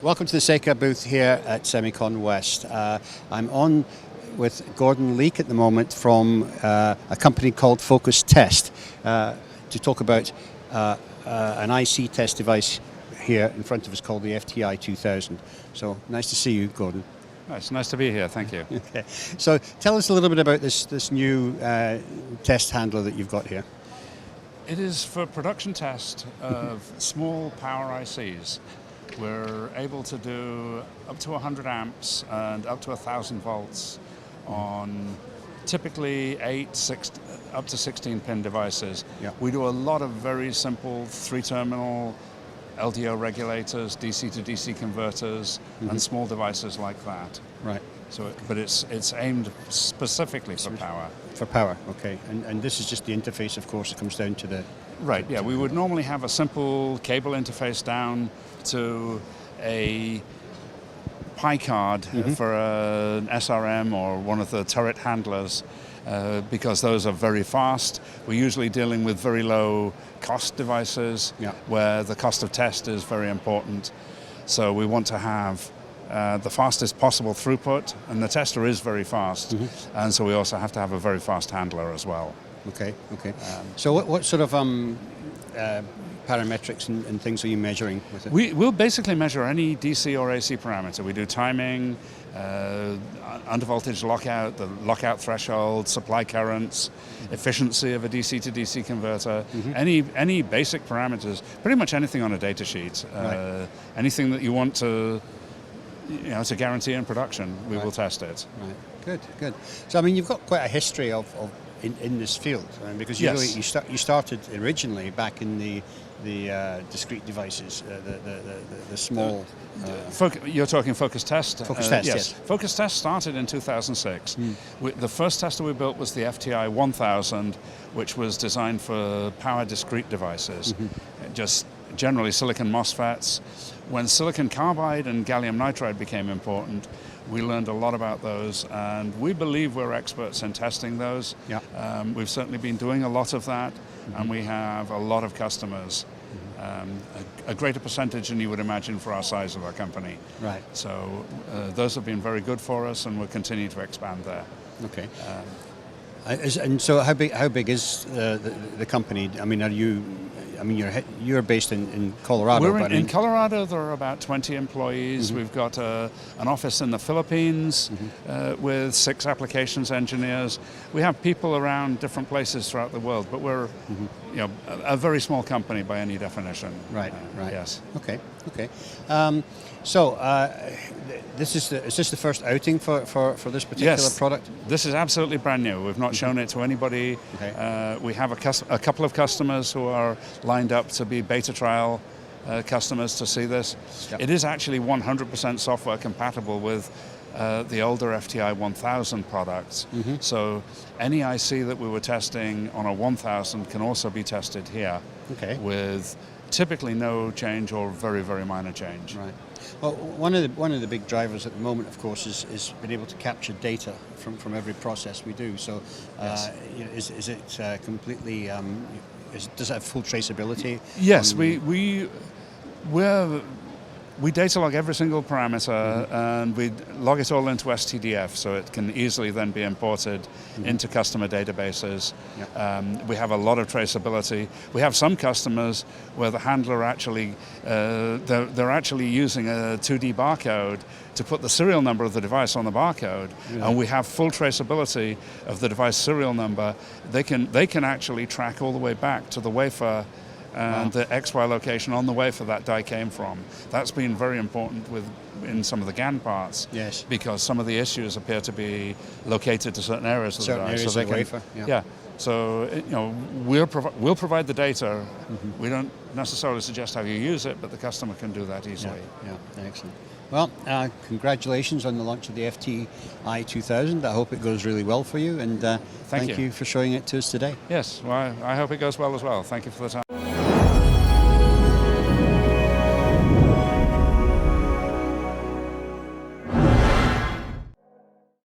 Welcome to the Seica booth here at Semicon West. I'm on with Gordon Leake at the moment from a company called Focus Test to talk about an IC test device here in front of us called the FTI2000. So nice to see you, Gordon. It's nice to be here, thank you. Okay. So tell us a little bit about this new test handler that you've got here. It is for production test of small power ICs. We're able to do up to 100 amps and up to 1,000 volts on typically 8, up to 16 pin devices. Yeah. We do a lot of very simple 3-terminal LDO regulators, DC to DC converters, and small devices like that. Right. So, but it's aimed specifically for power. For power, okay. And this is just the interface, of course, it comes down to the... Right, yeah, we would normally have a simple cable interface down to a Pi card for an SRM or one of the turret handlers because those are very fast. We're usually dealing with very low cost devices where the cost of test is very important. So we want to have the fastest possible throughput, and the tester is very fast, and so we also have to have a very fast handler as well. Okay, okay. So what sort of parametrics and things are you measuring with it? We'll basically measure any DC or AC parameter. We do timing, undervoltage lockout, the lockout threshold, supply currents, efficiency of a DC to DC converter, any basic parameters, pretty much anything on a data sheet, anything that you want to to guarantee in production, we will test it. Right. Good, good. So I mean, you've got quite a history in this field, because you you started originally back in the discrete devices, the small. You're talking Focus Test? Focus Test, yes. Focus Test started in 2006. The first tester we built was the FTI2000, which was designed for power discrete devices, just generally silicon MOSFETs. When silicon carbide and gallium nitride became important, we learned a lot about those, and we believe we're experts in testing those. We've certainly been doing a lot of that, and we have a lot of customers, a greater percentage than you would imagine for our size of our company. Right. So those have been very good for us, and we're continuing to expand there. Okay. And so how big is the company? I mean, you're based in Colorado. We're in Colorado. There are about 20 employees. We've got an office in the Philippines with 6 applications engineers. We have people around different places throughout the world, but we're a very small company by any definition. Right. Right. Yes. Okay. Okay. Is this the first outing for this particular product? This is absolutely brand new. We've not shown it to anybody. Okay. We have a couple of customers who are lined up to be beta trial customers to see this. Yep. It is actually 100% software compatible with the older FTI1000 products. So any IC that we were testing on a 1000 can also be tested here with typically no change or very, very minor change. Right. Well, one of the big drivers at the moment, of course, is being able to capture data from every process we do. So, is it completely? Does it have full traceability? Yes, we data log every single parameter, and we log it all into STDF, so it can easily then be imported into customer databases. We have a lot of traceability. We have some customers where the handler actually, they're actually using a 2D barcode to put the serial number of the device on the barcode, and we have full traceability of the device serial number. They can actually track all the way back to the wafer and the XY location on the wafer that die came from. That's been very important in some of the GaN parts, because some of the issues appear to be located to certain areas of the die. Areas of the wafer. So we'll provide the data. We don't necessarily suggest how you use it, but the customer can do that easily. Yeah, excellent. Well, congratulations on the launch of the FTI2000. I hope it goes really well for you, and thank you for showing it to us today. Yes, well, I hope it goes well as well. Thank you for the time.